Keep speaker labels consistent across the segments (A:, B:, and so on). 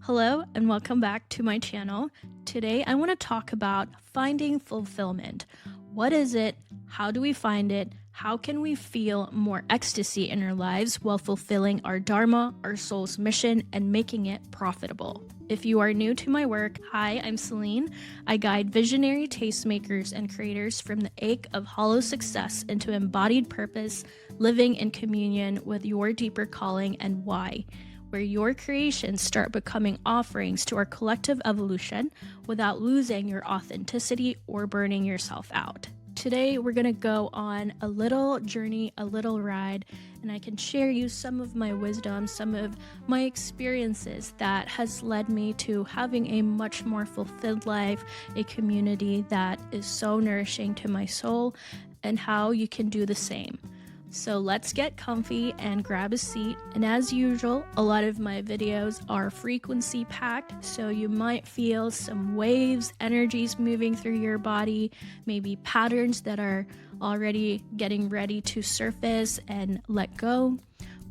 A: Hello and welcome back to my channel. Today I want to talk about finding fulfillment. What is it? How do we find it? How can we feel more ecstasy in our lives while fulfilling our dharma, our soul's mission, and making it profitable? If you are new to my work, hi, I'm Celinne. I guide visionary tastemakers and creators from the ache of hollow success into embodied purpose, living in communion with your deeper calling and why, where your creations start becoming offerings to our collective evolution without losing your authenticity or burning yourself out. Today, we're going to go on a little journey, a little ride, and I can share you some of my wisdom, some of my experiences that has led me to having a much more fulfilled life, a community that is so nourishing to my soul, and how you can do the same. So let's get comfy and grab a seat. And as usual, a lot of my videos are frequency packed, so you might feel some waves, energies moving through your body, maybe patterns that are already getting ready to surface and let go.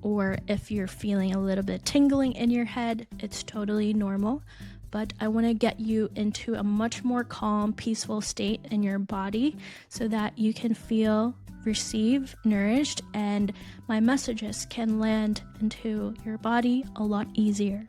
A: Or if you're feeling a little bit tingling in your head, it's totally normal. But I want to get you into a much more calm, peaceful state in your body so that you can feel, receive, nourished, and my messages can land into your body a lot easier.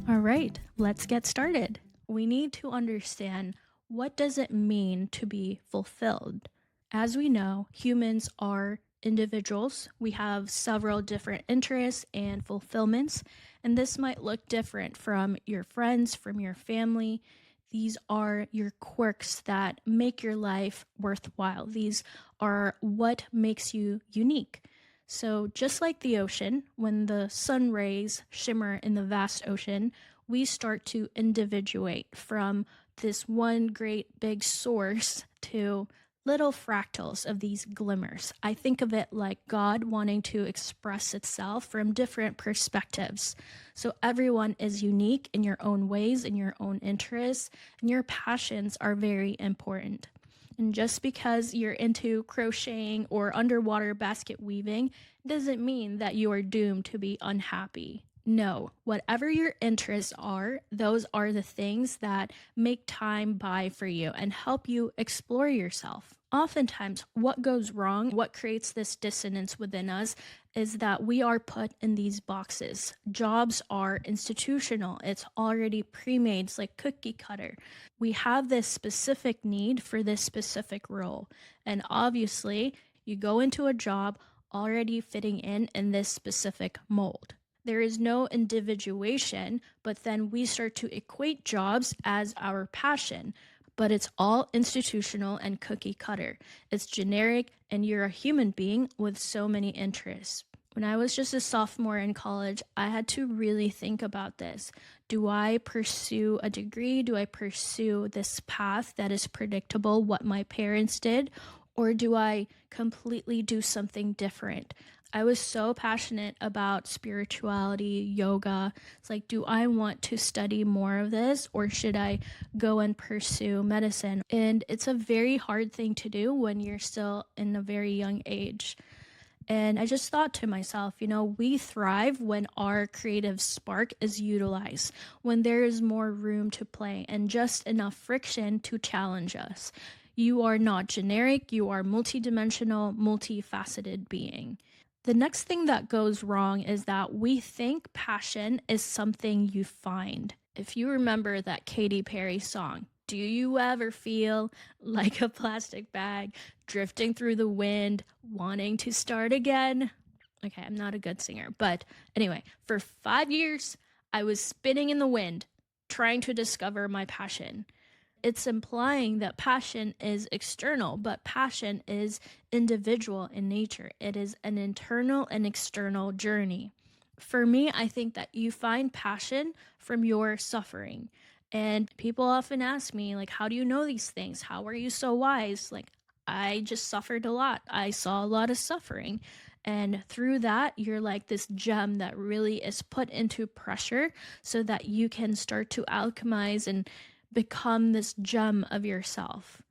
A: All right, let's get started. We need to understand, what does it mean to be fulfilled? As we know, humans are individuals. We have several different interests and fulfillments, and this might look different from your friends, from your family. These are your quirks that make your life worthwhile. These are what makes you unique. So just like the ocean, when the sun rays shimmer in the vast ocean, we start to individuate from this one great big source to little fractals of these glimmers. I think of it like God wanting to express itself from different perspectives. So everyone is unique in your own ways, in your own interests, and your passions are very important. And just because you're into crocheting or underwater basket weaving doesn't mean that you are doomed to be unhappy. No, whatever your interests are, those are the things that make time by for you and help you explore yourself. Oftentimes, what goes wrong, what creates this dissonance within us, is that we are put in these boxes. Jobs are institutional, it's already pre-made, it's like cookie cutter. We have this specific need for this specific role. And obviously, you go into a job already fitting in this specific mold. There is no individuation, but then we start to equate jobs as our passion. But it's all institutional and cookie cutter. It's generic, and you're a human being with so many interests. When I was just a sophomore in college, I had to really think about this. Do I pursue a degree? Do I pursue this path that is predictable, what my parents did? Or do I completely do something different? I was so passionate about spirituality, yoga. It's like, do I want to study more of this, or should I go and pursue medicine? And it's a very hard thing to do when you're still in a very young age. And I just thought to myself, we thrive when our creative spark is utilized, when there is more room to play and just enough friction to challenge us. You are not generic, you are multidimensional, multifaceted being. The next thing that goes wrong is that we think passion is something you find. If you remember that Katy Perry song, do you ever feel like a plastic bag drifting through the wind, wanting to start again? Okay, I'm not a good singer, but anyway, for 5 years, I was spinning in the wind, trying to discover my passion. It's implying that passion is external, but passion is individual in nature. It is an internal and external journey. For me, I think that you find passion from your suffering. And people often ask me, like, how do you know these things? How are you so wise? Like, I just suffered a lot. I saw a lot of suffering. And through that, you're like this gem that really is put into pressure so that you can start to alchemize and become this gem of yourself.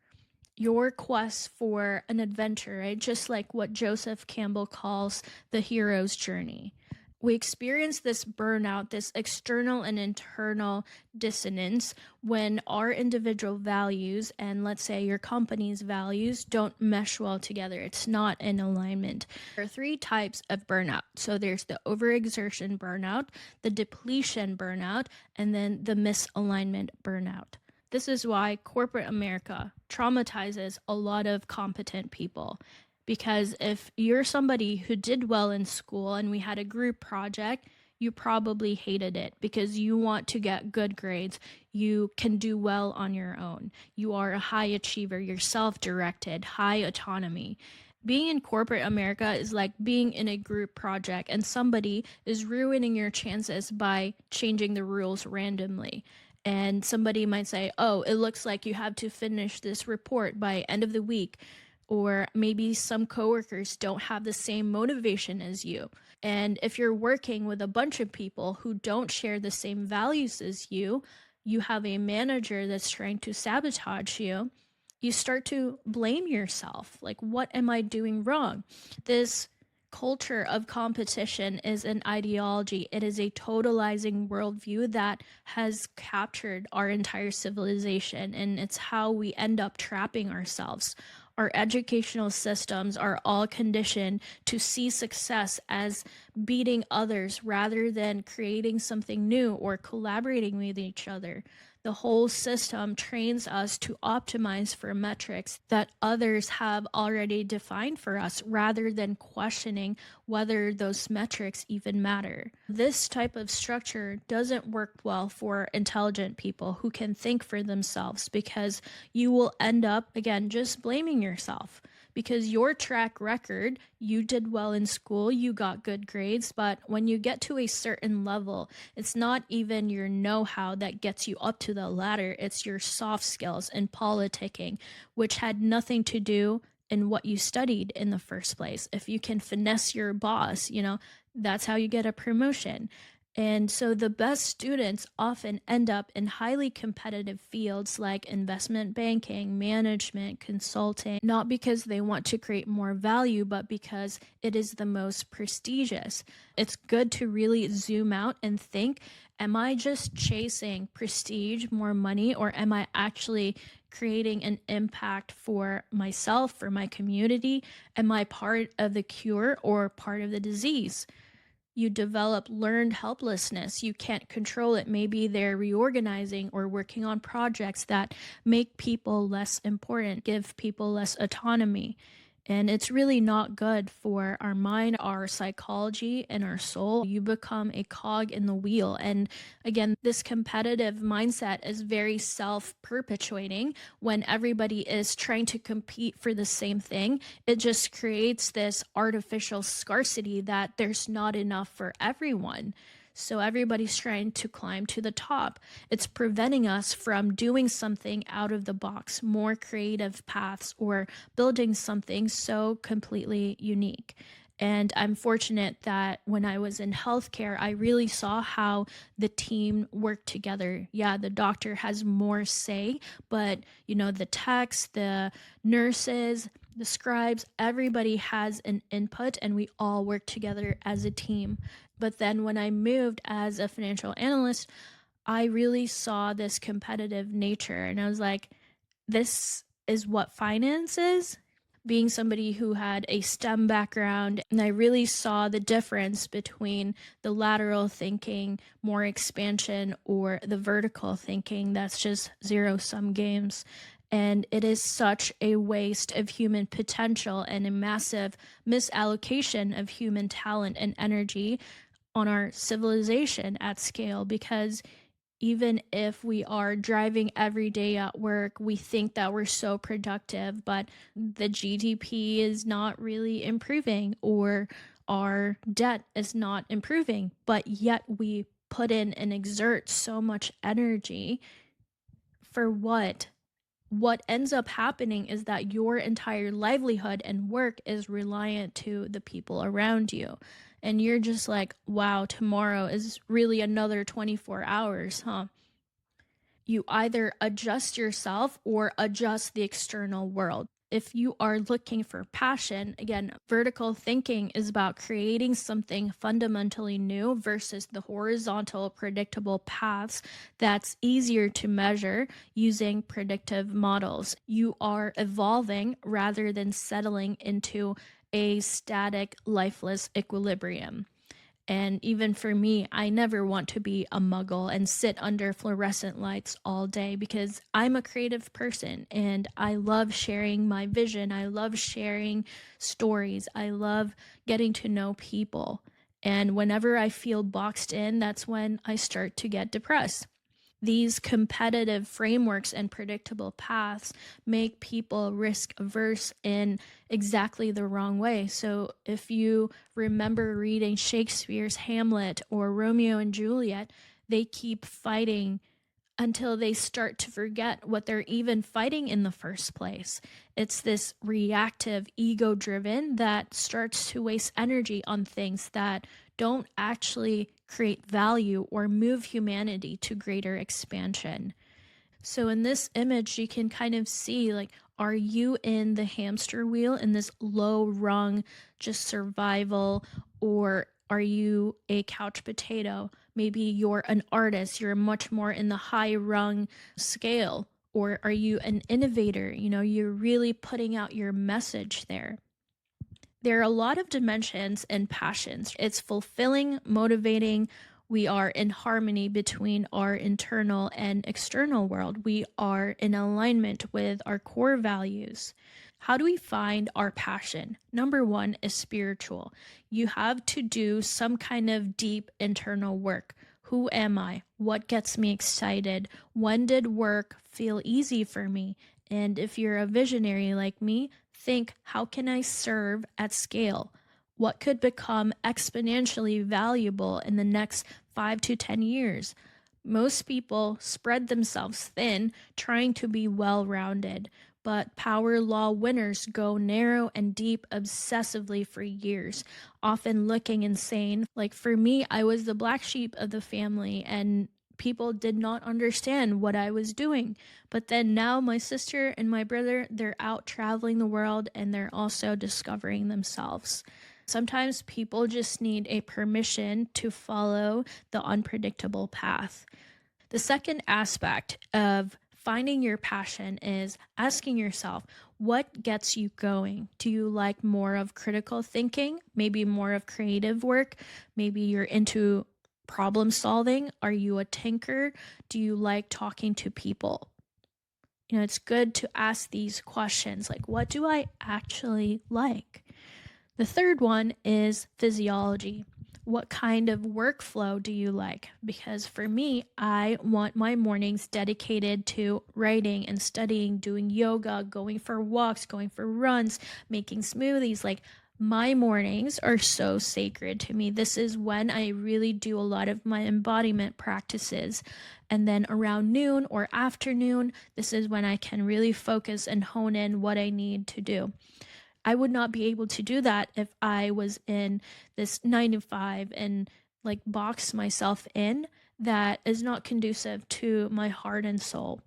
A: Your quest for an adventure, right? Just like what Joseph Campbell calls the hero's journey. We experience this burnout, this external and internal dissonance when our individual values and, let's say, your company's values don't mesh well together. It's not in alignment. There are three types of burnout. So there's the overexertion burnout, the depletion burnout, and then the misalignment burnout. This is why corporate America traumatizes a lot of competent people. Because if you're somebody who did well in school and we had a group project, you probably hated it because you want to get good grades. You can do well on your own. You are a high achiever. You're self-directed, high autonomy. Being in corporate America is like being in a group project and somebody is ruining your chances by changing the rules randomly. And somebody might say, oh, it looks like you have to finish this report by end of the week. Or maybe some coworkers don't have the same motivation as you. And if you're working with a bunch of people who don't share the same values as you have a manager that's trying to sabotage you, you start to blame yourself. Like, what am I doing wrong? This culture of competition is an ideology. It is a totalizing worldview that has captured our entire civilization, and it's how we end up trapping ourselves. Our educational systems are all conditioned to see success as beating others rather than creating something new or collaborating with each other. The whole system trains us to optimize for metrics that others have already defined for us rather than questioning whether those metrics even matter. This type of structure doesn't work well for intelligent people who can think for themselves because you will end up, again, just blaming yourself. Because your track record, you did well in school, you got good grades, but when you get to a certain level, it's not even your know-how that gets you up to the ladder, it's your soft skills and politicking, which had nothing to do in what you studied in the first place. If you can finesse your boss, that's how you get a promotion. And so the best students often end up in highly competitive fields like investment banking, management, consulting, not because they want to create more value, but because it is the most prestigious. It's good to really zoom out and think, am I just chasing prestige, more money, or am I actually creating an impact for myself, for my community? Am I part of the cure or part of the disease? You develop learned helplessness. You can't control it. Maybe they're reorganizing or working on projects that make people less important, give people less autonomy. And it's really not good for our mind, our psychology, and our soul. You become a cog in the wheel. And again, this competitive mindset is very self perpetuating when everybody is trying to compete for the same thing. It just creates this artificial scarcity that there's not enough for everyone. So everybody's trying to climb to the top. It's preventing us from doing something out of the box, more creative paths, or building something so completely unique. And I'm fortunate that when I was in healthcare, I really saw how the team worked together. Yeah, the doctor has more say, but the techs, the nurses, the scribes, everybody has an input and we all work together as a team. But then when I moved as a financial analyst, I really saw this competitive nature and I was like, this is what finance is. Being somebody who had a STEM background, and I really saw the difference between the lateral thinking, more expansion, or the vertical thinking that's just zero sum games. And it is such a waste of human potential and a massive misallocation of human talent and energy on our civilization at scale because even if we are driving every day at work, we think that we're so productive, but the GDP is not really improving or our debt is not improving, but yet we put in and exert so much energy for what? What ends up happening is that your entire livelihood and work is reliant to the people around you. And you're just like, wow, tomorrow is really another 24 hours, huh? You either adjust yourself or adjust the external world. If you are looking for passion, again, vertical thinking is about creating something fundamentally new versus the horizontal, predictable paths that's easier to measure using predictive models. You are evolving rather than settling into a static, lifeless equilibrium. And even for me, I never want to be a muggle and sit under fluorescent lights all day because I'm a creative person and I love sharing my vision. I love sharing stories. I love getting to know people. And whenever I feel boxed in, that's when I start to get depressed. These competitive frameworks and predictable paths make people risk averse in exactly the wrong way. So, if you remember reading Shakespeare's Hamlet or Romeo and Juliet, they keep fighting until they start to forget what they're even fighting in the first place. It's this reactive, ego driven that starts to waste energy on things that don't actually create value or move humanity to greater expansion. So in this image, you can kind of see like, are you in the hamster wheel in this low rung, just survival, or are you a couch potato? Maybe you're an artist, you're much more in the high rung scale. Or are you an innovator? You're really putting out your message there. There are a lot of dimensions and passions. It's fulfilling, motivating. We are in harmony between our internal and external world. We are in alignment with our core values. How do we find our passion? Number one is spiritual. You have to do some kind of deep internal work. Who am I? What gets me excited? When did work feel easy for me? And if you're a visionary like me, think, how can I serve at scale? What could become exponentially valuable in the next 5 to 10 years? Most people spread themselves thin trying to be well rounded, but power law winners go narrow and deep obsessively for years, often looking insane. Like for me, I was the black sheep of the family, and people did not understand what I was doing. But then now my sister and my brother, they're out traveling the world and they're also discovering themselves. Sometimes people just need a permission to follow the unpredictable path. The second aspect of finding your passion is asking yourself, what gets you going? Do you like more of critical thinking? Maybe more of creative work? Maybe you're into problem solving? Are you a tinker? Do you like talking to people? It's good to ask these questions like, what do I actually like? The third one is physiology. What kind of workflow do you like? Because for me, I want my mornings dedicated to writing and studying, doing yoga, going for walks, going for runs, making smoothies. Like, my mornings are so sacred to me. This is when I really do a lot of my embodiment practices. And then around noon or afternoon, this is when I can really focus and hone in what I need to do. I would not be able to do that if I was in this 9 to 5 and like box myself in. That is not conducive to my heart and soul.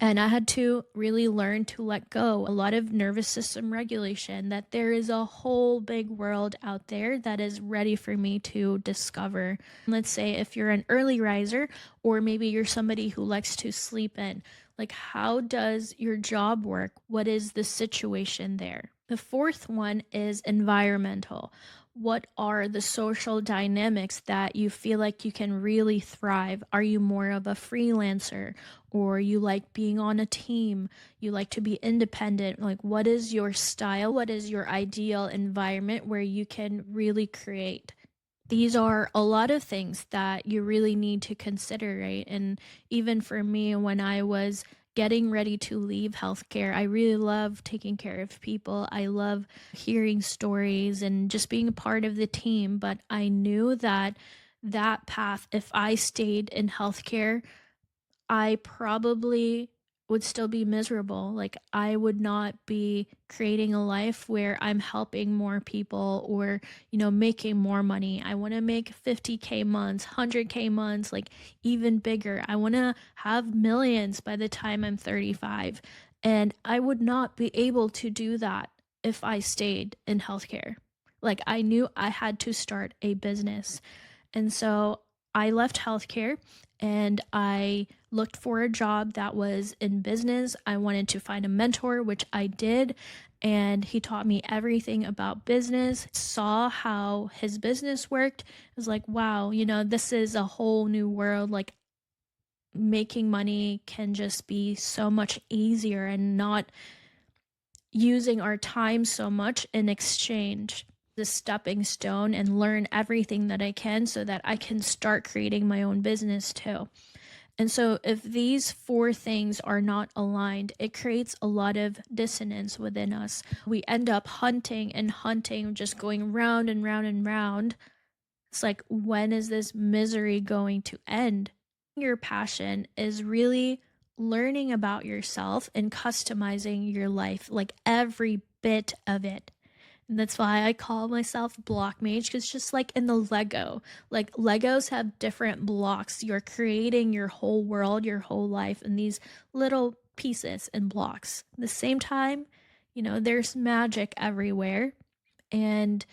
A: And I had to really learn to let go a lot of nervous system regulation, that there is a whole big world out there that is ready for me to discover. Let's say if you're an early riser, or maybe you're somebody who likes to sleep in, like, how does your job work? What is the situation there? The fourth one is environmental. What are the social dynamics that you feel like you can really thrive? Are you more of a freelancer, or you like being on a team? You like to be independent? Like, what is your style? What is your ideal environment where you can really create? These are a lot of things that you really need to consider, right? And even for me, when I was getting ready to leave healthcare, I really love taking care of people. I love hearing stories and just being a part of the team. But I knew that that path, if I stayed in healthcare, I probably would still be miserable. Like, I would not be creating a life where I'm helping more people or, making more money. I want to make 50K months, 100K months, like even bigger. I want to have millions by the time I'm 35. And I would not be able to do that if I stayed in healthcare. Like, I knew I had to start a business. And so I left healthcare and I looked for a job that was in business. I wanted to find a mentor, which I did. And he taught me everything about business, saw how his business worked. I was like, wow, this is a whole new world. Like, making money can just be so much easier and not using our time so much in exchange. The stepping stone and learn everything that I can so that I can start creating my own business too. And so, if these four things are not aligned, it creates a lot of dissonance within us. We end up hunting and hunting, just going round and round and round. It's like, when is this misery going to end? Your passion is really learning about yourself and customizing your life, like every bit of it. And that's why I call myself block mage, because just like in the Lego, like Legos have different blocks. You're creating your whole world, your whole life in these little pieces and blocks. At the same time, there's magic everywhere. And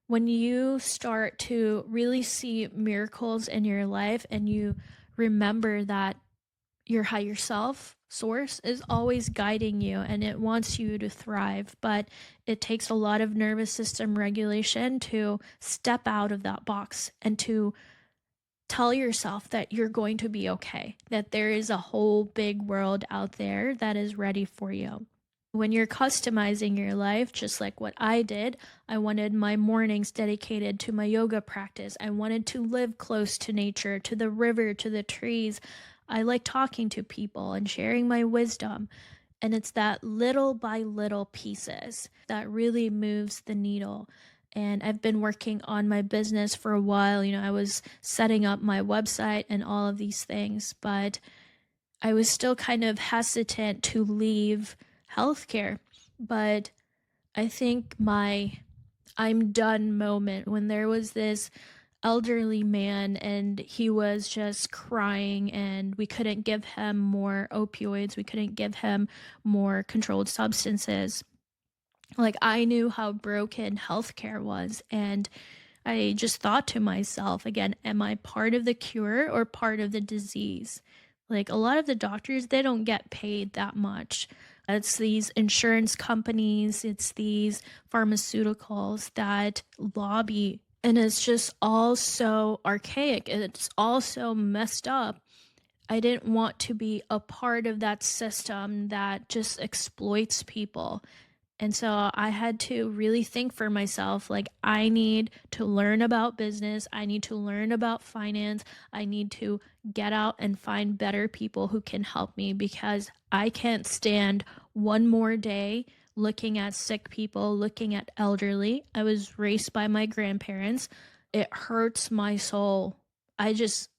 A: when you start to really see miracles in your life and you remember that your higher self source is always guiding you and it wants you to thrive, but it takes a lot of nervous system regulation to step out of that box and to tell yourself that you're going to be okay, that there is a whole big world out there that is ready for you. When you're customizing your life, just like what I did, I wanted my mornings dedicated to my yoga practice. I wanted to live close to nature, to the river, to the trees. I like talking to people and sharing my wisdom. And it's that little by little pieces that really moves the needle. And I've been working on my business for a while. I was setting up my website and all of these things, but I was still kind of hesitant to leave healthcare. But I think my I'm done moment, when there was this elderly man and he was just crying and we couldn't give him more opioids, we couldn't give him more controlled substances. Like, I knew how broken healthcare was, and I just thought to myself, again, am I part of the cure or part of the disease? Like, a lot of the doctors, they don't get paid that much. It's these insurance companies, it's these pharmaceuticals that lobby, and it's just all so archaic and it's all so messed up. I didn't want to be a part of that system that just exploits people. And so I had to really think for myself, like, I need to learn about business. I need to learn about finance. I need to get out and find better people who can help me, because I can't stand one more day looking at sick people, looking at elderly. I was raised by my grandparents. It hurts my soul. I just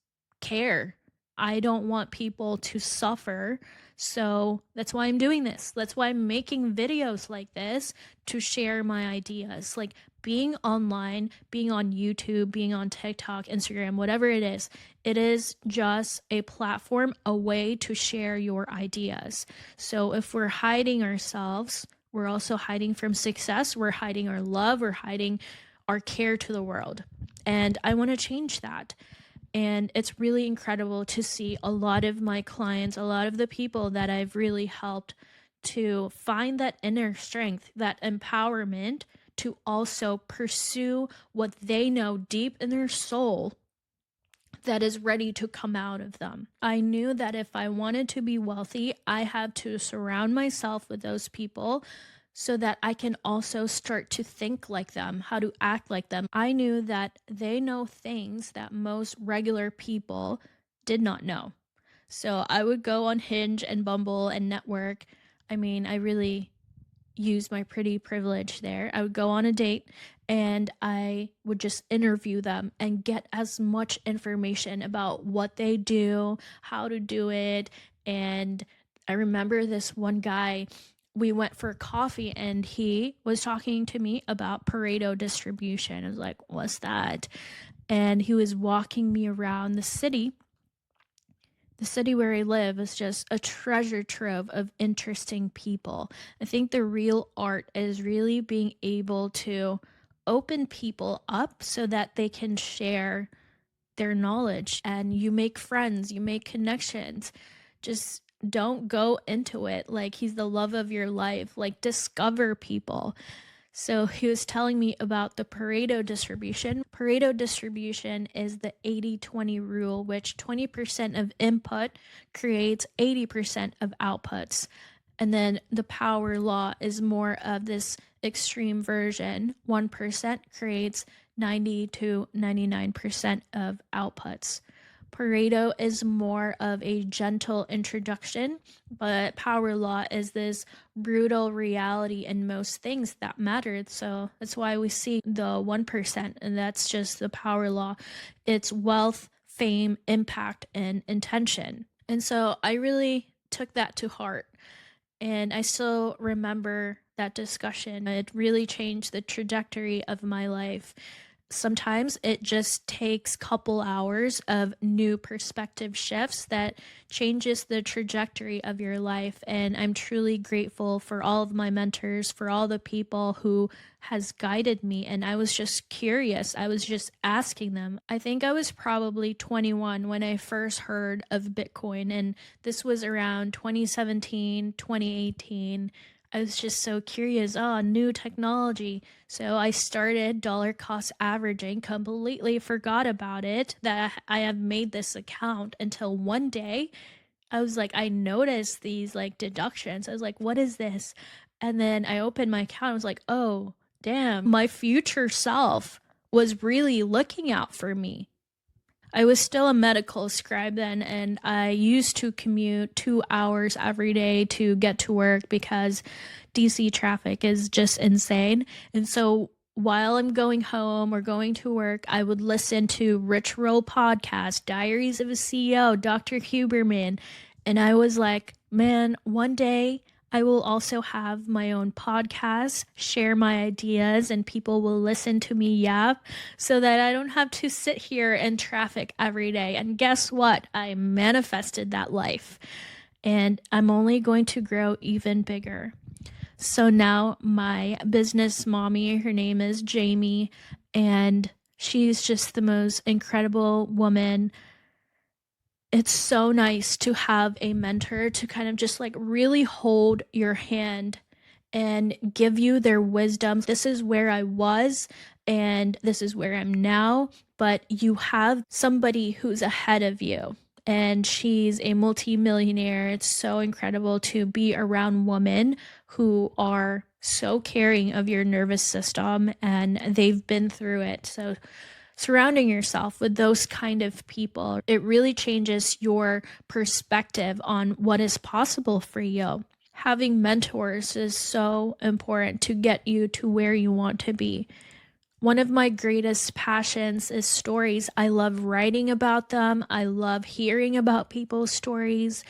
A: care. I don't want people to suffer. So that's why I'm doing this. That's why I'm making videos like this, to share my ideas. Like, being online, being on YouTube, being on TikTok, Instagram, whatever it is just a platform, a way to share your ideas. So if we're hiding ourselves, we're also hiding from success. We're hiding our love. We're hiding our care to the world. And I want to change that. And it's really incredible to see a lot of my clients, a lot of the people that I've really helped, to find that inner strength, that empowerment to also pursue what they know deep in their soul that is ready to come out of them. I knew that if I wanted to be wealthy, I had to surround myself with those people so that I can also start to think like them, how to act like them. I knew that they know things that most regular people did not know. So I would go on Hinge and Bumble and network. I mean, I really use my pretty privilege there. I would go on a date and I would just interview them and get as much information about what they do, how to do it. And I remember this one guy, we went for coffee and he was talking to me about Pareto distribution. I was like, what's that? And he was walking me around the city. The city where I live is just a treasure trove of interesting people. I think the real art is really being able to open people up so that they can share their knowledge and you make friends, you make connections. Just don't go into it like he's the love of your life. Like, discover people. So he was telling me about the Pareto distribution. Pareto distribution is the 80-20 rule, which 20% of input creates 80% of outputs. And then the power law is more of this extreme version. 1% creates 90 to 99% of outputs. Pareto is more of a gentle introduction, but power law is this brutal reality in most things that matter. So that's why we see the 1%, and that's just the power law. It's wealth, fame, impact, and intention. And so I really took that to heart. And I still remember that discussion. It really changed the trajectory of my life. Sometimes it just takes a couple hours of new perspective shifts that changes the trajectory of your life. And I'm truly grateful for all of my mentors, for all the people who has guided me. And I was just curious. I was just asking them. I think I was probably 21 when I first heard of Bitcoin. And this was around 2017, 2018. I was just so curious. Oh, new technology. So I started dollar cost averaging, completely forgot about it, that I have made this account until one day I was like, I noticed these like deductions. I was like, what is this? And then I opened my account. I was like, oh, damn, my future self was really looking out for me. I was still a medical scribe then, and I used to commute 2 hours every day to get to work because DC traffic is just insane. And so while I'm going home or going to work, I would listen to Rich Roll podcast, Diaries of a CEO, Dr. Huberman. And I was like, man, one day I will also have my own podcast, share my ideas, and people will listen to me yap so that I don't have to sit here in traffic every day. And guess what? I manifested that life. And I'm only going to grow even bigger. So now my business mommy, her name is Jamie, and she's just the most incredible woman. It's so nice to have a mentor to kind of just like really hold your hand and give you their wisdom. This is where I was and this is where I'm now, but you have somebody who's ahead of you. And she's a multimillionaire. It's so incredible to be around women who are so caring of your nervous system and they've been through it. So surrounding yourself with those kind of people, it really changes your perspective on what is possible for you. Having mentors is so important to get you to where you want to be. One of my greatest passions is stories. I love writing about them. I love hearing about people's stories.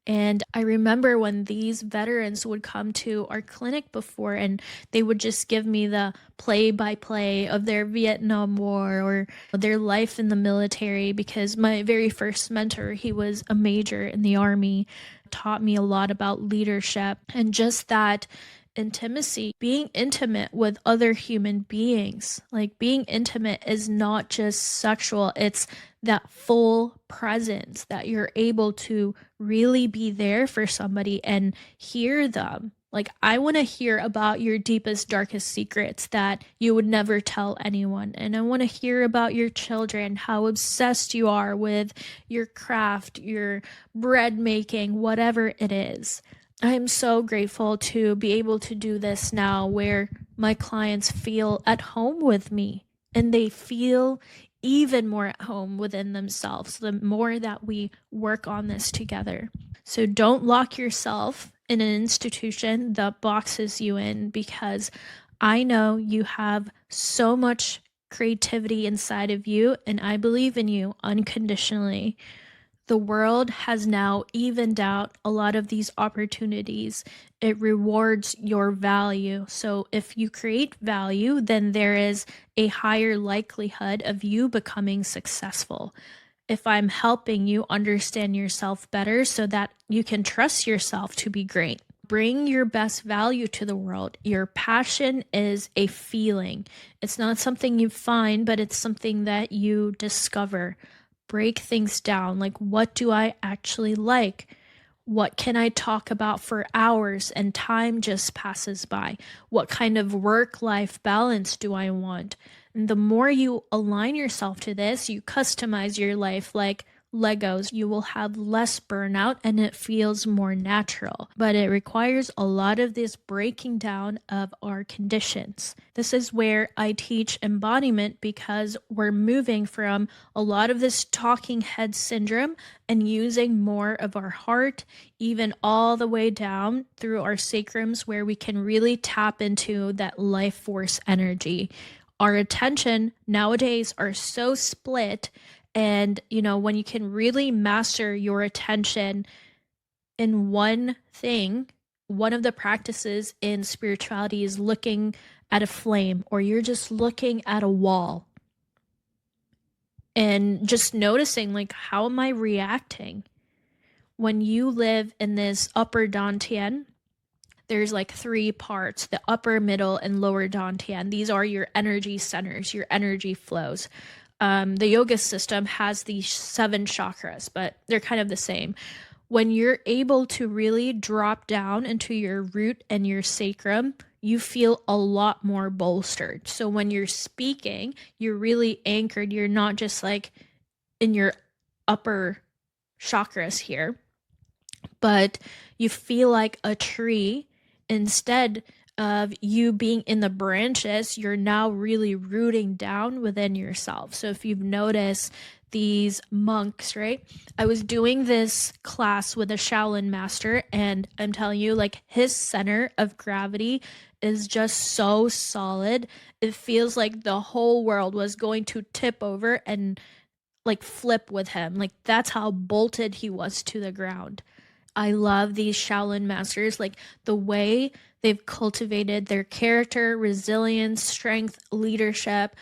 A: And I remember when these veterans would come to our clinic before and they would just give me the play by play of their Vietnam War or their life in the military, because my very first mentor, he was a major in the Army, taught me a lot about leadership and just that intimacy, being intimate with other human beings. Like, being intimate is not just sexual, it's that full presence that you're able to really be there for somebody and hear them. Like, I want to hear about your deepest, darkest secrets that you would never tell anyone. And I want to hear about your children, how obsessed you are with your craft, your bread making, whatever it is. I'm so grateful to be able to do this now where my clients feel at home with me and they feel even more at home within themselves the more that we work on this together. So don't lock yourself in an institution that boxes you in, because I know you have so much creativity inside of you and I believe in you unconditionally. The world has now evened out a lot of these opportunities. It rewards your value. So if you create value, then there is a higher likelihood of you becoming successful. if I'm helping you understand yourself better so that you can trust yourself to be great. Bring your best value to the world. Your passion is a feeling. It's not something you find, but it's something that you discover. Break things down. Like, what do I actually like? What can I talk about for hours and time just passes by? What kind of work-life balance do I want? And the more you align yourself to this, you customize your life like Legos, you will have less burnout and it feels more natural. But it requires a lot of this breaking down of our conditions. This is where I teach embodiment because we're moving from a lot of this talking head syndrome and using more of our heart, even all the way down through our sacrums, where we can really tap into that life force energy. Our attention nowadays are so split, and when you can really master your attention in one thing, one of the practices in spirituality is looking at a flame, or you're just looking at a wall and just noticing, like, how am I reacting? When you live in this upper dantian, there's like three parts: the upper, middle, and lower dantian. These are your energy centers, your energy flows. The yoga system has these 7 chakras, but they're kind of the same. When you're able to really drop down into your root and your sacrum, you feel a lot more bolstered. So when you're speaking, you're really anchored. You're not just like in your upper chakras here, but you feel like a tree. Instead of you being in the branches, you're now really rooting down within yourself. So if you've noticed these monks, right? I was doing this class with a Shaolin master, and I'm telling you, like, his center of gravity is just so solid. It feels like the whole world was going to tip over and like flip with him. Like, that's how bolted he was to the ground. I love these Shaolin masters, like the way they've cultivated their character, resilience, strength, leadership.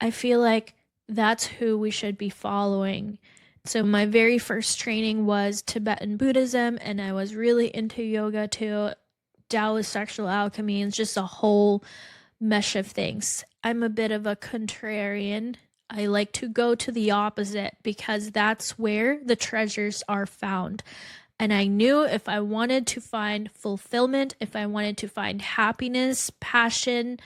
A: I feel like that's who we should be following. So my very first training was Tibetan Buddhism, and I was really into yoga too. Taoist sexual alchemy, and just a whole mesh of things. I'm a bit of a contrarian. I like to go to the opposite because that's where the treasures are found. And I knew if I wanted to find fulfillment, if I wanted to find happiness, passion,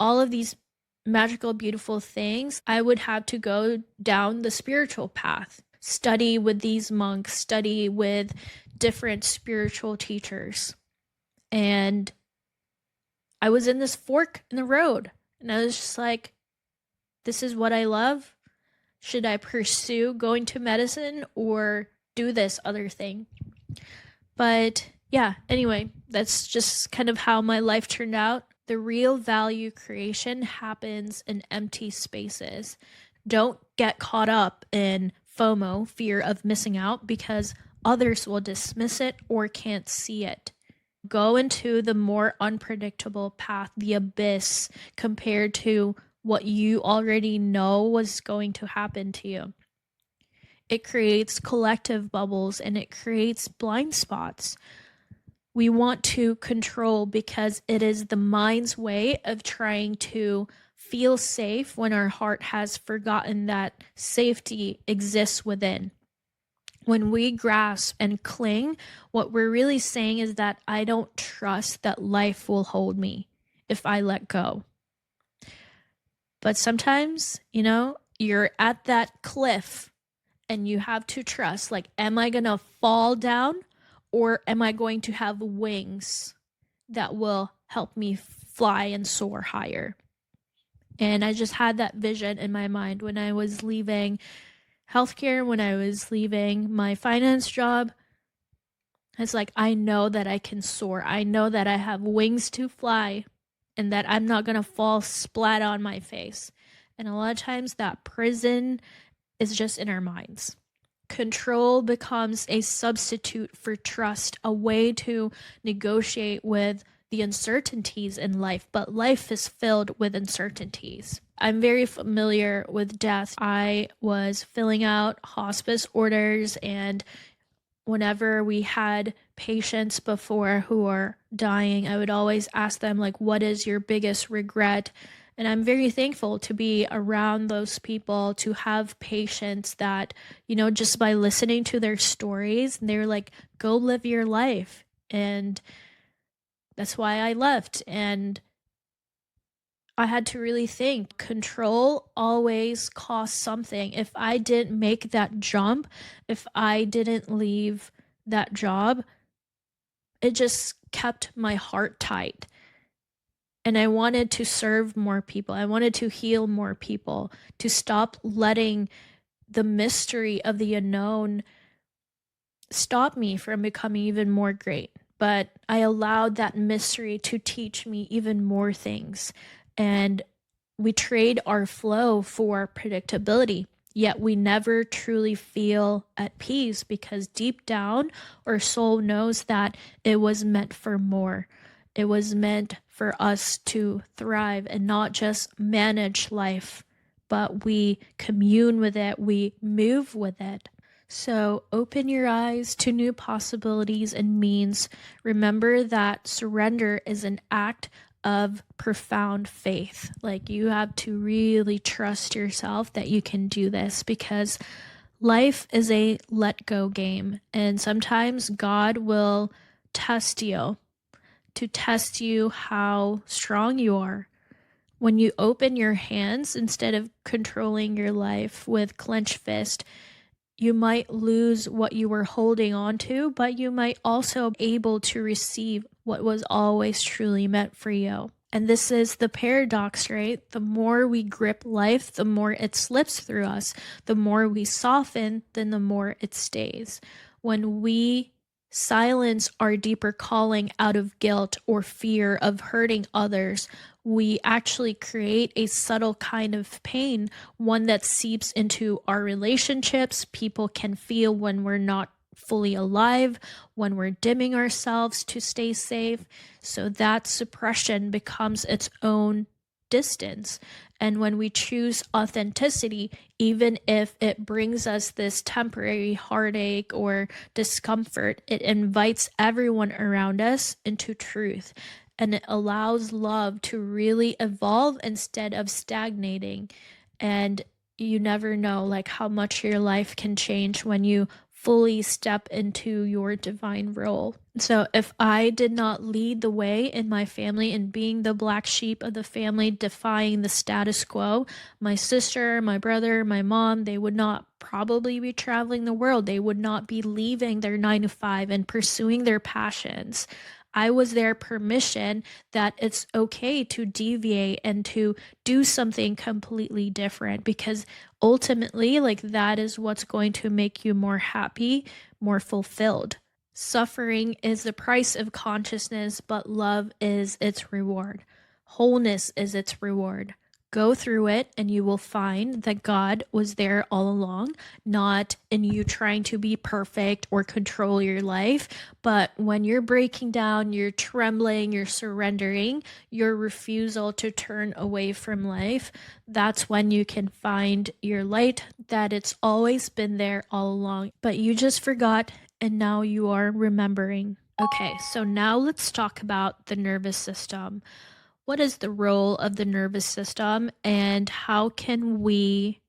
A: all of these magical, beautiful things, I would have to go down the spiritual path, study with these monks, study with different spiritual teachers. And I was in this fork in the road, and I was just like, this is what I love. Should I pursue going to medicine or do this other thing? But yeah, anyway, that's just kind of how my life turned out. The real value creation happens in empty spaces. Don't get caught up in FOMO, fear of missing out, because others will dismiss it or can't see it. Go into the more unpredictable path, the abyss, compared to what you already know was going to happen to you. It creates collective bubbles and it creates blind spots. We want to control because it is the mind's way of trying to feel safe when our heart has forgotten that safety exists within. When we grasp and cling, what we're really saying is that I don't trust that life will hold me if I let go. But sometimes, you're at that cliff and you have to trust, like, am I going to fall down, or am I going to have wings that will help me fly and soar higher? And I just had that vision in my mind when I was leaving healthcare, when I was leaving my finance job. It's like, I know that I can soar. I know that I have wings to fly and that I'm not going to fall splat on my face. And a lot of times that prison is just in our minds. Control becomes a substitute for trust, a way to negotiate with the uncertainties in life, but life is filled with uncertainties. I'm very familiar with death. I was filling out hospice orders, and whenever we had patients before who are dying, I would always ask them, like, what is your biggest regret? And I'm very thankful to be around those people, to have patients that, just by listening to their stories, they're like, go live your life. And that's why I left. And I had to really think control always costs something. If I didn't make that jump, if I didn't leave that job, it just kept my heart tight. And I wanted to serve more people. I wanted to heal more people, to stop letting the mystery of the unknown stop me from becoming even more great. But I allowed that mystery to teach me even more things. And we trade our flow for predictability, yet we never truly feel at peace because deep down, our soul knows that it was meant for more. It was meant for us to thrive and not just manage life, but we commune with it, we move with it. So open your eyes to new possibilities and means. Remember that surrender is an act of profound faith. Like, you have to really trust yourself that you can do this, because life is a let go game. And sometimes God will test you to test you how strong you are. When you open your hands instead of controlling your life with clenched fist, you might lose what you were holding on to, but you might also be able to receive what was always truly meant for you. And this is the paradox, right? The more we grip life, the more it slips through us. The more we soften, then the more it stays. When we silence our deeper calling out of guilt or fear of hurting others, we actually create a subtle kind of pain, one that seeps into our relationships. People can feel when we're not fully alive, when we're dimming ourselves to stay safe. So that suppression becomes its own distance. And when we choose authenticity, even if it brings us this temporary heartache or discomfort, it invites everyone around us into truth. And it allows love to really evolve instead of stagnating. And you never know, like, how much your life can change when you fully step into your divine role. So if I did not lead the way in my family and being the black sheep of the family, defying the status quo, my sister, my brother, my mom, they would not probably be traveling the world. They would not be leaving their 9 to 5 and pursuing their passions. I was their permission that it's okay to deviate and to do something completely different, because ultimately, like, that is what's going to make you more happy, more fulfilled. Suffering is the price of consciousness, but love is its reward. Wholeness is its reward. Go through it and you will find that God was there all along, not in you trying to be perfect or control your life. But when you're breaking down, you're trembling, you're surrendering, your refusal to turn away from life, that's when you can find your light, that it's always been there all along. But you just forgot, and now you are remembering. Okay, so now let's talk about the nervous system. What is the role of the nervous system, and how can we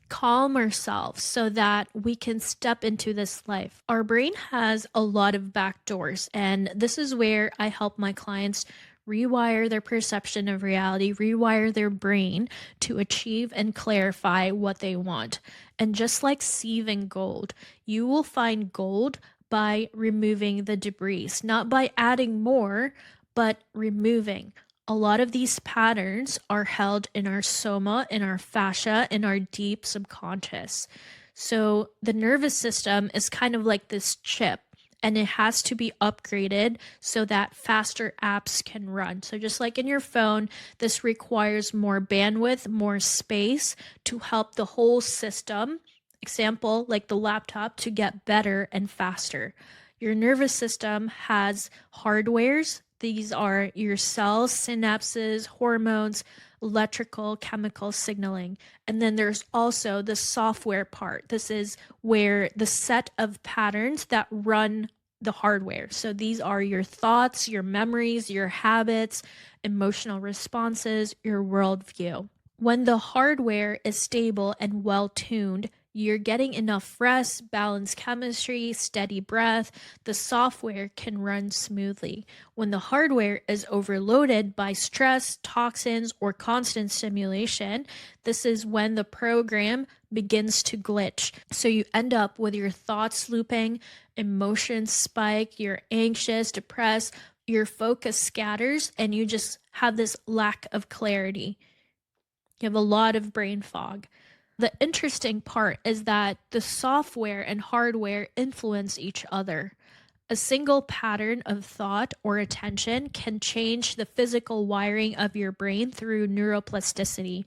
A: calm ourselves so that we can step into this life? Our brain has a lot of back doors, and this is where I help my clients rewire their perception of reality, rewire their brain to achieve and clarify what they want. And just like sieving gold, you will find gold by removing the debris, not by adding more, but removing. A lot of these patterns are held in our soma, in our fascia, in our deep subconscious. So the nervous system is kind of like this chip, and it has to be upgraded so that faster apps can run. So just like in your phone, this requires more bandwidth, more space to help the whole system, example, like the laptop, to get better and faster. Your nervous system has hardwares. These are your cells, synapses, hormones, electrical, chemical signaling. And then there's also the software part. This is where the set of patterns that run the hardware. So these are your thoughts, your memories, your habits, emotional responses, your worldview. When the hardware is stable and well tuned, you're getting enough rest, balanced chemistry, steady breath, the software can run smoothly. When the hardware is overloaded by stress, toxins, or constant stimulation, this is when the program begins to glitch. So you end up with your thoughts looping, emotions spike, you're anxious, depressed, your focus scatters, and you just have this lack of clarity. You have a lot of brain fog. The interesting part is that the software and hardware influence each other. A single pattern of thought or attention can change the physical wiring of your brain through neuroplasticity.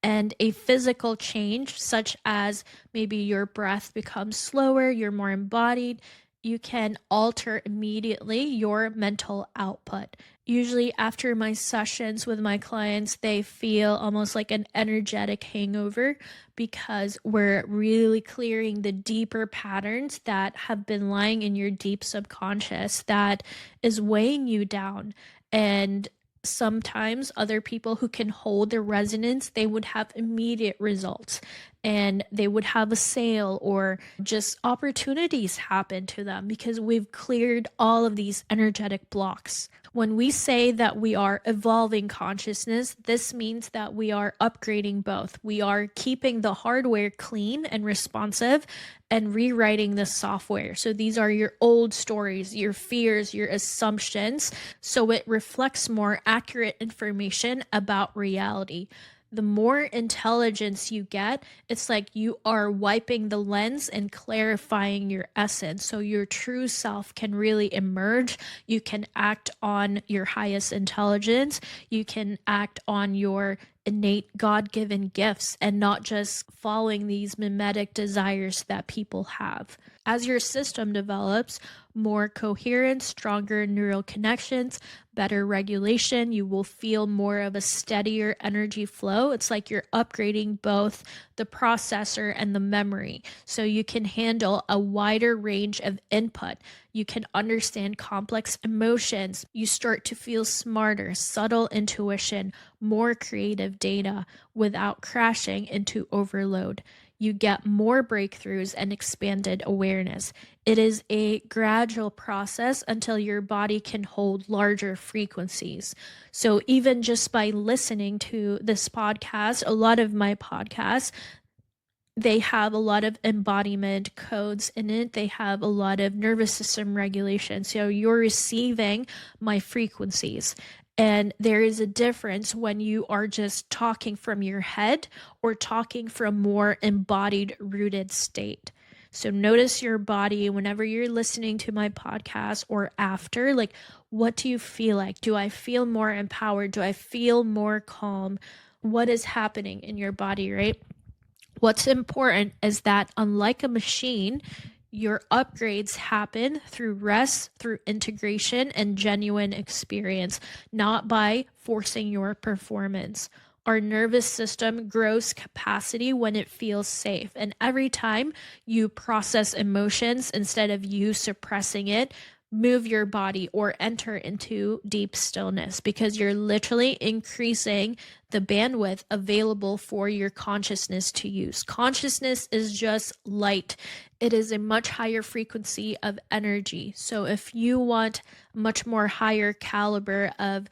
A: And a physical change, such as maybe your breath becomes slower, you're more embodied, you can alter immediately your mental output. Usually, after my sessions with my clients, they feel almost like an energetic hangover because we're really clearing the deeper patterns that have been lying in your deep subconscious that is weighing you down. And sometimes other people who can hold the resonance, they would have immediate results and they would have a sale or just opportunities happen to them because we've cleared all of these energetic blocks. When we say that we are evolving consciousness, this means that we are upgrading both. We are keeping the hardware clean and responsive and rewriting the software. So these are your old stories, your fears, your assumptions. So it reflects more accurate information about reality. The more intelligence you get, it's like you are wiping the lens and clarifying your essence. So your true self can really emerge. You can act on your highest intelligence. You can act on your innate God-given gifts and not just following these mimetic desires that people have. As your system develops, more coherent, stronger neural connections, better regulation, you will feel more of a steadier energy flow. It's like you're upgrading both the processor and the memory. So you can handle a wider range of input. You can understand complex emotions. You start to feel smarter, subtle intuition, more creative data without crashing into overload. You get more breakthroughs and expanded awareness. It is a gradual process until your body can hold larger frequencies. So, even just by listening to this podcast, a lot of my podcasts, they have a lot of embodiment codes in it. They have a lot of nervous system regulation. So you're receiving my frequencies. And there is a difference when you are just talking from your head or talking from more embodied, rooted state. So notice your body whenever you're listening to my podcast or after, like, what do you feel like? Do I feel more empowered? Do I feel more calm? What is happening in your body, right? What's important is that, unlike a machine, your upgrades happen through rest, through integration, and genuine experience, not by forcing your performance. Our nervous system grows capacity when it feels safe. And every time you process emotions instead of you suppressing it, move your body or enter into deep stillness, because you're literally increasing the bandwidth available for your consciousness to use. Consciousness is just light. It is a much higher frequency of energy. So if you want much more higher caliber of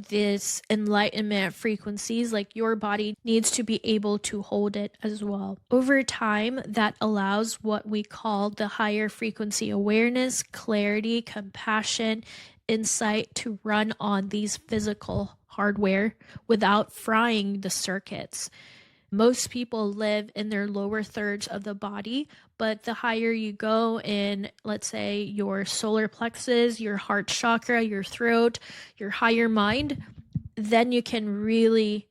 A: this enlightenment frequencies, like, your body needs to be able to hold it as well. Over time, that allows what we call the higher frequency awareness, clarity, compassion, insight to run on these physical hardware without frying the circuits. Most people live in their lower thirds of the body, but the higher you go in, let's say, your solar plexus, your heart chakra, your throat, your higher mind, then you can really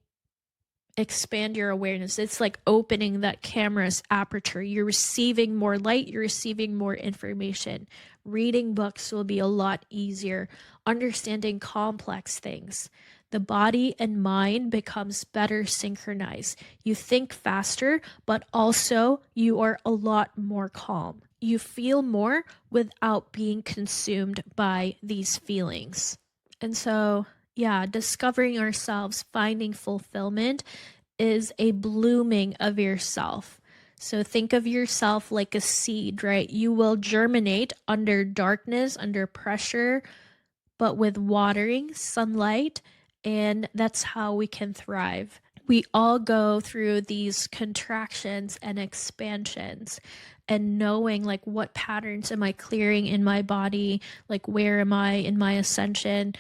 A: expand your awareness. It's like opening that camera's aperture. You're receiving more light, you're receiving more information. Reading books will be a lot easier. Understanding complex things. The body and mind becomes better synchronized. You think faster, but also you are a lot more calm. You feel more without being consumed by these feelings. And so, yeah, discovering ourselves, finding fulfillment is a blooming of yourself. So think of yourself like a seed, right? You will germinate under darkness, under pressure, but with watering, sunlight, and that's how we can thrive. We all go through these contractions and expansions, and knowing like what patterns am I clearing in my body, like where am I in my ascension.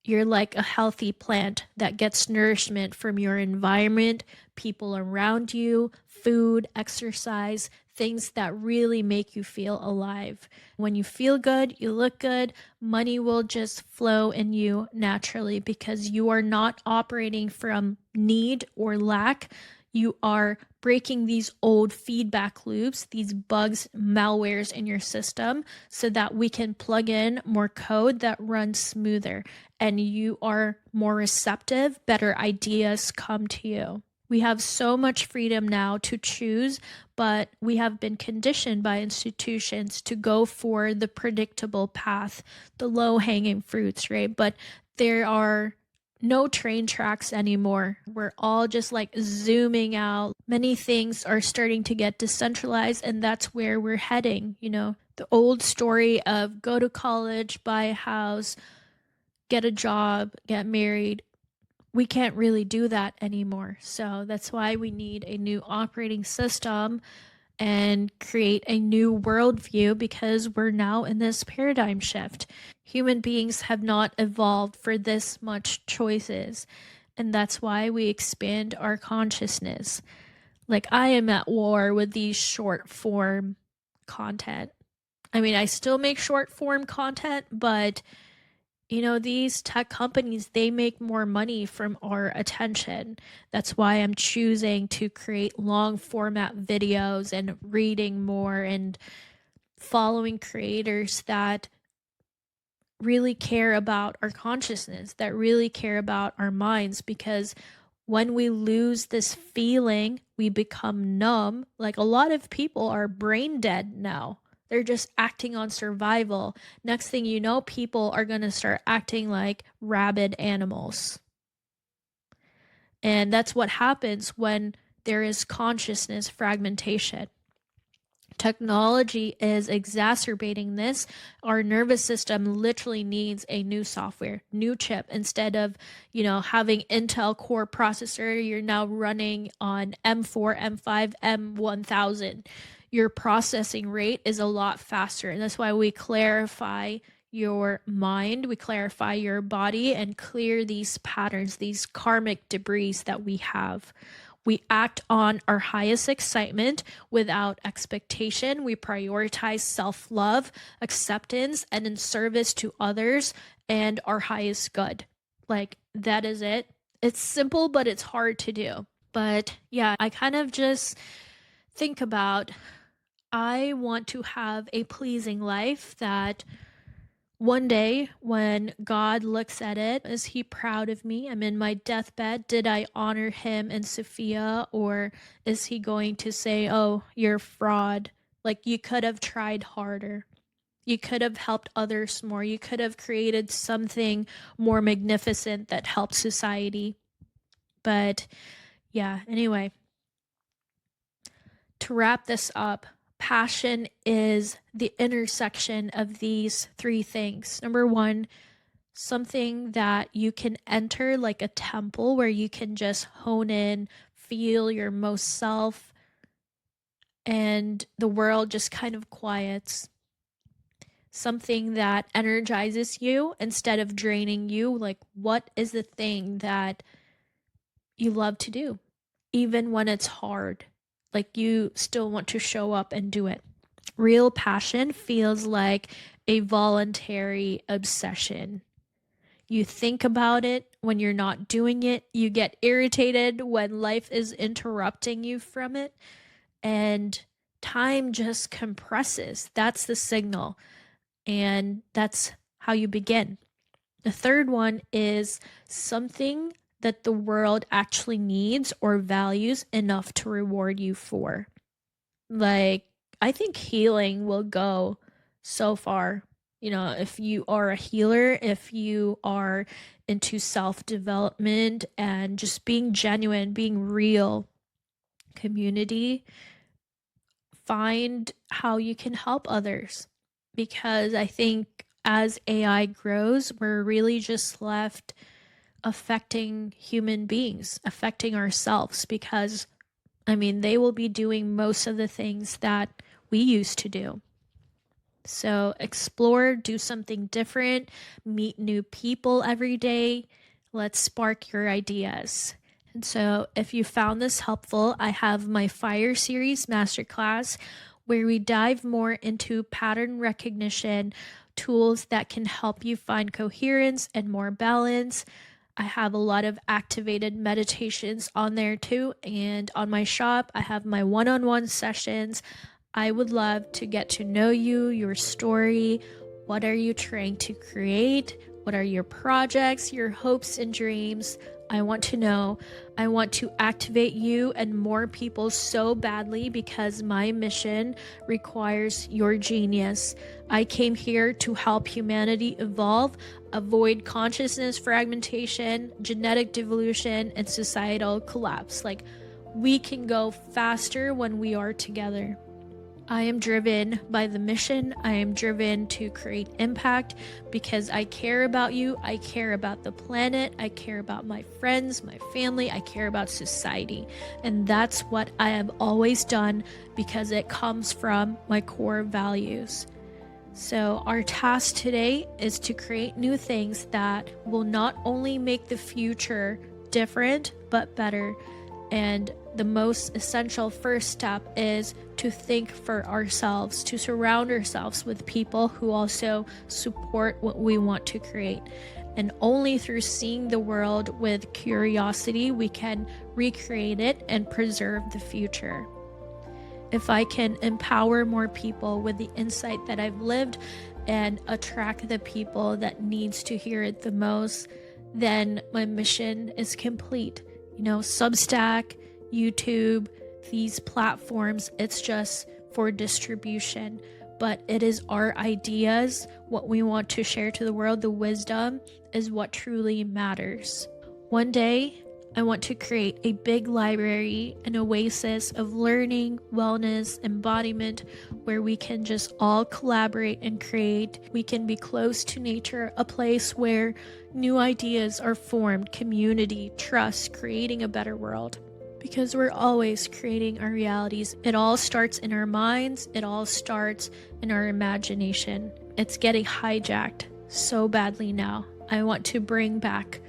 A: You're like a healthy plant that gets nourishment from your environment, people around you, food, exercise, things that really make you feel alive. When you feel good, you look good, money will just flow in you naturally because you are not operating from need or lack. You are breaking these old feedback loops, these bugs, malwares in your system, so that we can plug in more code that runs smoother and you are more receptive, better ideas come to you. We have so much freedom now to choose, but we have been conditioned by institutions to go for the predictable path, the low-hanging fruits, right? But there are no train tracks anymore. We're all just like zooming out. Many things are starting to get decentralized, and that's where we're heading. You know, the old story of go to college, buy a house, get a job, get married. We can't really do that anymore. So that's why we need a new operating system and create a new worldview, because we're now in this paradigm shift. Human beings have not evolved for this much choices, and that's why we expand our consciousness. Like, I am at war with these short form content. I mean, I still make short form content, but you know, these tech companies, they make more money from our attention. That's why I'm choosing to create long format videos and reading more and following creators that really care about our consciousness, that really care about our minds, because when we lose this feeling, we become numb. Like, a lot of people are brain dead now. They're just acting on survival. Next thing you know, people are going to start acting like rabid animals. And that's what happens when there is consciousness fragmentation. Technology is exacerbating this. Our nervous system literally needs a new software, new chip. Instead of, you know, having Intel Core processor, you're now running on M4, M5, M1000. Your processing rate is a lot faster. And that's why we clarify your mind, we clarify your body, and clear these patterns, these karmic debris that we have. We act on our highest excitement without expectation. We prioritize self-love, acceptance, and in service to others and our highest good. Like, that is it. It's simple, but it's hard to do. But yeah, I kind of just think about, I want to have a pleasing life that one day, when God looks at it, is he proud of me? I'm in my deathbed. Did I honor him and Sophia? Or is he going to say, oh, you're a fraud? Like, you could have tried harder. You could have helped others more. You could have created something more magnificent that helped society. But yeah, anyway, to wrap this up, passion is the intersection of these three things. Number one, something that you can enter like a temple where you can just hone in, feel your most self, and the world just kind of quiets. Something that energizes you instead of draining you. Like, what is the thing that you love to do? Even when it's hard, like, you still want to show up and do it. Real passion feels like a voluntary obsession. You think about it when you're not doing it. You get irritated when life is interrupting you from it. And time just compresses. That's the signal. And that's how you begin. The third one is something that the world actually needs or values enough to reward you for. Like, I think healing will go so far. If you are a healer, if you are into self development and just being genuine, being real, community, find how you can help others. Because I think as AI grows, we're really just left affecting human beings, affecting ourselves, because they will be doing most of the things that we used to do. So explore, do something different, meet new people every day. Let's spark your ideas. And so if you found this helpful, I have my Fire Series Masterclass where we dive more into pattern recognition, tools that can help you find coherence and more balance. I have a lot of activated meditations on there too. And on my shop, I have my one-on-one sessions. I would love to get to know you, your story. What are you trying to create? What are your projects, your hopes and dreams? I want to know. I want to activate you and more people so badly because my mission requires your genius. I came here to help humanity evolve, avoid consciousness fragmentation, genetic devolution, and societal collapse. Like, we can go faster when we are together. I am driven by the mission. I am driven to create impact because I care about you. I care about the planet. I care about my friends, my family. I care about society. And that's what I have always done because it comes from my core values. So our task today is to create new things that will not only make the future different, but better. And the most essential first step is to think for ourselves, to surround ourselves with people who also support what we want to create. And only through seeing the world with curiosity, we can recreate it and preserve the future. If I can empower more people with the insight that I've lived and attract the people that needs to hear it the most, then my mission is complete. Substack, YouTube, these platforms, it's just for distribution, but it is our ideas, what we want to share to the world, the wisdom is what truly matters. One day, I want to create a big library, an oasis of learning, wellness, embodiment, where we can just all collaborate and create. We can be close to nature, a place where new ideas are formed, community, trust, creating a better world. Because we're always creating our realities. It all starts in our minds. It all starts in our imagination. It's getting hijacked so badly now. I want to bring back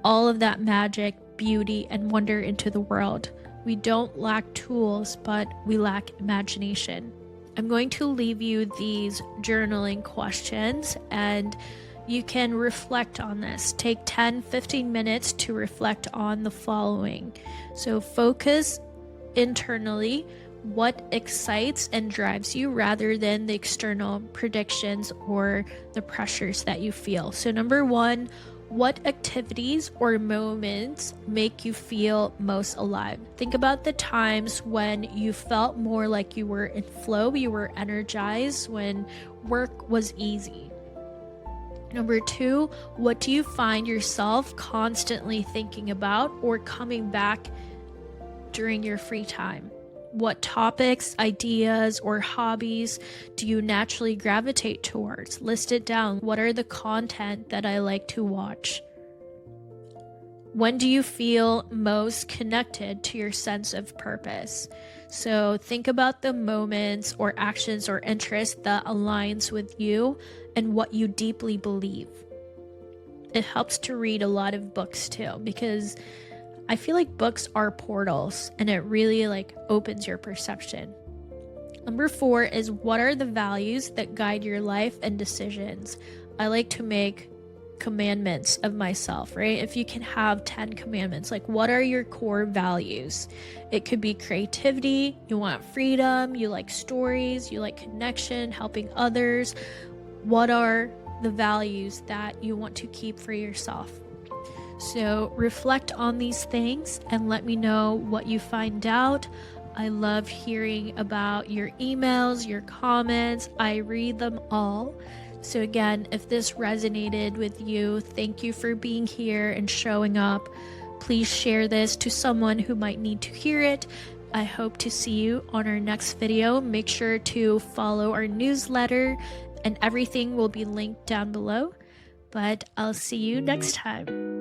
A: all of that magic, beauty, and wonder into the world. We don't lack tools, but we lack imagination. I'm going to leave you these journaling questions and you can reflect on this. Take 10-15 minutes to reflect on the following. So focus internally, what excites and drives you rather than the external predictions or the pressures that you feel. So number one, what activities or moments make you feel most alive? Think about the times when you felt more like you were in flow, you were energized, when work was easy. Number two, what do you find yourself constantly thinking about or coming back during your free time? What topics, ideas, or hobbies do you naturally gravitate towards? List it down. What are the content that I like to watch? When do you feel most connected to your sense of purpose? So think about the moments or actions or interests that aligns with you and what you deeply believe. It helps to read a lot of books too, because I feel like books are portals and it really opens your perception. Number four is, what are the values that guide your life and decisions? I like to make commandments of myself, right? If you can have 10 commandments, like what are your core values? It could be creativity, you want freedom, you like stories, you like connection, helping others. What are the values that you want to keep for yourself? So reflect on these things and let me know what you find out. I love hearing about your emails, your comments. I read them all. So again, if this resonated with you, thank you for being here and showing up. Please share this to someone who might need to hear it. I hope to see you on our next video. Make sure to follow our newsletter, and everything will be linked down below. But I'll see you next time.